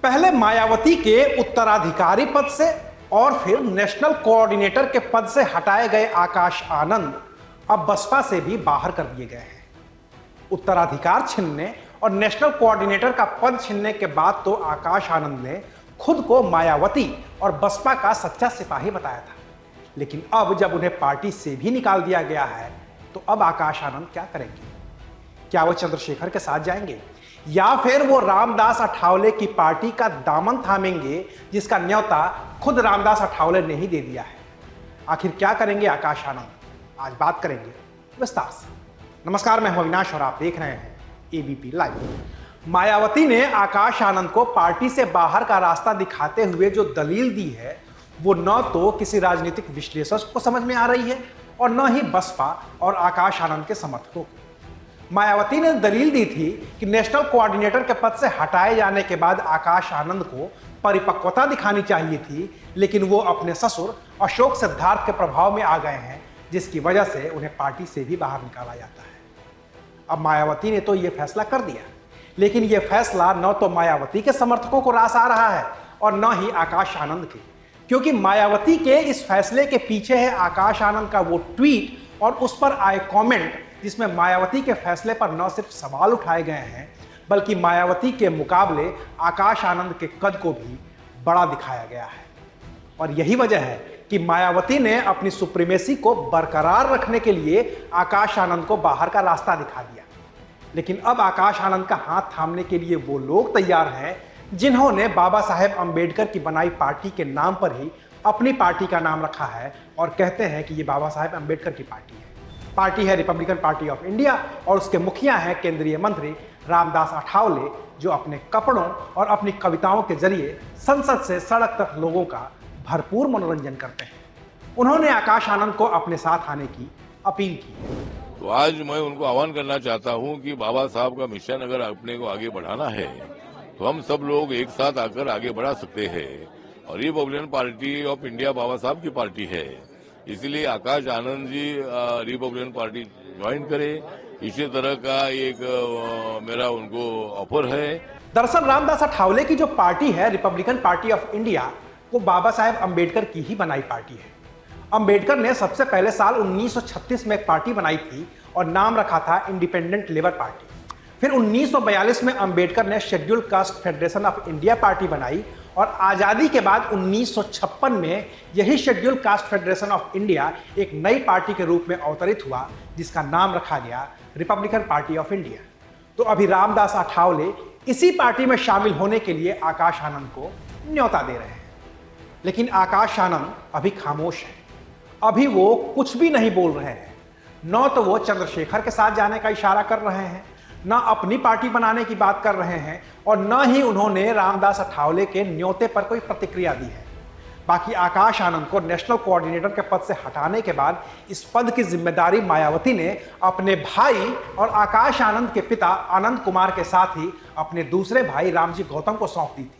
पहले मायावती के उत्तराधिकारी पद से और फिर नेशनल कोऑर्डिनेटर के पद से हटाए गए आकाश आनंद अब बसपा से भी बाहर कर दिए गए हैं। उत्तराधिकार छीनने और नेशनल कोऑर्डिनेटर का पद छीनने के बाद तो आकाश आनंद ने खुद को मायावती और बसपा का सच्चा सिपाही बताया था, लेकिन अब जब उन्हें पार्टी से भी निकाल दिया गया है तो अब आकाश आनंद क्या करेंगे? क्या वो चंद्रशेखर के साथ जाएंगे या फिर वो रामदास अठावले की पार्टी का दामन थामेंगे जिसका न्योता खुद रामदास अठावले ने ही दे दिया है? आखिर क्या करेंगे आकाश आनंद? आज बात करेंगे विस्तार से। नमस्कार, मैं हूं अविनाश और आप देख रहे हैं एबीपी लाइव। मायावती ने आकाश आनंद को पार्टी से बाहर का रास्ता दिखाते हुए जो दलील दी है वो न तो किसी राजनीतिक विश्लेषक को समझ में आ रही है और न ही बसपा और आकाश आनंद के समर्थकों को। मायावती ने दलील दी थी कि नेशनल कोऑर्डिनेटर के पद से हटाए जाने के बाद आकाश आनंद को परिपक्वता दिखानी चाहिए थी, लेकिन वो अपने ससुर अशोक सिद्धार्थ के प्रभाव में आ गए हैं, जिसकी वजह से उन्हें पार्टी से भी बाहर निकाला जाता है। अब मायावती ने तो ये फैसला कर दिया, लेकिन यह फैसला न तो मायावती के समर्थकों को रास आ रहा है और न ही आकाश आनंद के, क्योंकि मायावती के इस फैसले के पीछे है आकाश आनंद का वो ट्वीट और उस पर आए कमेंट, जिसमें मायावती के फैसले पर न सिर्फ सवाल उठाए गए हैं बल्कि मायावती के मुकाबले आकाश आनंद के कद को भी बड़ा दिखाया गया है। और यही वजह है कि मायावती ने अपनी सुप्रीमेसी को बरकरार रखने के लिए आकाश आनंद को बाहर का रास्ता दिखा दिया। लेकिन अब आकाश आनंद का हाथ थामने के लिए वो लोग तैयार हैं जिन्होंने बाबा साहेब अंबेडकर की बनाई पार्टी के नाम पर ही अपनी पार्टी का नाम रखा है और कहते हैं कि ये बाबा साहेब अंबेडकर की पार्टी है। पार्टी है रिपब्लिकन पार्टी ऑफ इंडिया और उसके मुखिया हैं केंद्रीय मंत्री रामदास अठावले, जो अपने कपड़ों और अपनी कविताओं के जरिए संसद से सड़क तक लोगों का भरपूर मनोरंजन करते हैं। उन्होंने आकाश आनंद को अपने साथ आने की अपील की है। तो आज मैं उनको आह्वान करना चाहता हूं कि बाबा साहब का मिशन अगर अपने को आगे बढ़ाना है तो हम सब लोग एक साथ आकर आगे बढ़ा सकते हैं। और रिपब्लिकन पार्टी ऑफ इंडिया बाबा साहब की पार्टी है, इसलिए Akash Anand ji Republican party join करें, इसी तरह का एक मेरा उनको ऑफर है। दरअसल रामदास अठावले की जो पार्टी है रिपब्लिकन पार्टी ऑफ इंडिया, वो बाबा साहेब अंबेडकर की ही बनाई पार्टी है। अंबेडकर ने सबसे पहले साल 1936 में एक पार्टी बनाई थी और नाम रखा था इंडिपेंडेंट लेबर पार्टी। फिर 1942 में अंबेडकर ने scheduled caste federation of India party बनाई और आज़ादी के बाद 1956 में यही scheduled caste federation of India एक नई पार्टी के रूप में अवतरित हुआ, जिसका नाम रखा गया रिपब्लिकन पार्टी ऑफ इंडिया। तो अभी रामदास अठावले इसी पार्टी में शामिल होने के लिए आकाश आनंद को न्योता दे रहे हैं। लेकिन आकाश आनंद अभी खामोश है, अभी वो कुछ भी नहीं बोल रहे हैं। न तो वो चंद्रशेखर के साथ जाने का इशारा कर रहे हैं, न अपनी पार्टी बनाने की बात कर रहे हैं और न ही उन्होंने रामदास अठावले के न्योते पर कोई प्रतिक्रिया दी है। बाकी आकाश आनंद को नेशनल कोऑर्डिनेटर के पद से हटाने के बाद इस पद की जिम्मेदारी मायावती ने अपने भाई और आकाश आनंद के पिता आनंद कुमार के साथ ही अपने दूसरे भाई रामजी गौतम को सौंप दी थी।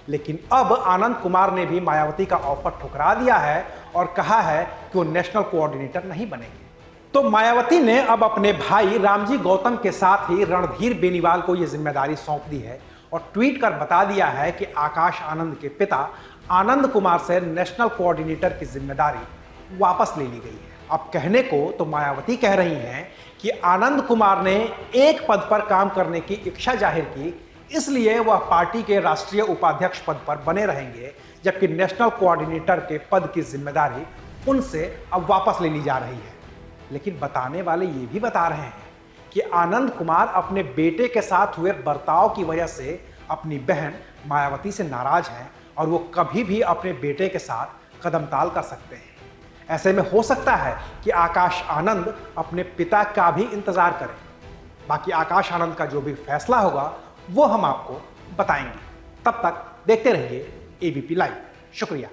लेकिन अब आनंद कुमार ने भी मायावती का ऑफर ठुकरा दिया है और कहा है कि वो नेशनल कोऑर्डिनेटर नहीं बनेंगे। तो मायावती ने अब अपने भाई रामजी गौतम के साथ ही रणधीर बेनीवाल को यह जिम्मेदारी सौंप दी है और ट्वीट कर बता दिया है कि आकाश आनंद के पिता आनंद कुमार से नेशनल कोऑर्डिनेटर की जिम्मेदारी वापस ले ली गई है। अब कहने को तो मायावती कह रही हैं कि आनंद कुमार ने एक पद पर काम करने की इच्छा जाहिर की, इसलिए वह पार्टी के राष्ट्रीय उपाध्यक्ष पद पर बने रहेंगे, जबकि नेशनल कोऑर्डिनेटर के पद की जिम्मेदारी उनसे अब वापस ले ली जा रही है। लेकिन बताने वाले ये भी बता रहे हैं कि आनंद कुमार अपने बेटे के साथ हुए बर्ताव की वजह से अपनी बहन मायावती से नाराज हैं और वो कभी भी अपने बेटे के साथ कदमताल कर सकते हैं। ऐसे में हो सकता है कि आकाश आनंद अपने पिता का भी इंतजार करें। बाकी आकाश आनंद का जो भी फैसला होगा वो हम आपको बताएंगे। तब तक देखते रहिए एबीपी लाइव। शुक्रिया।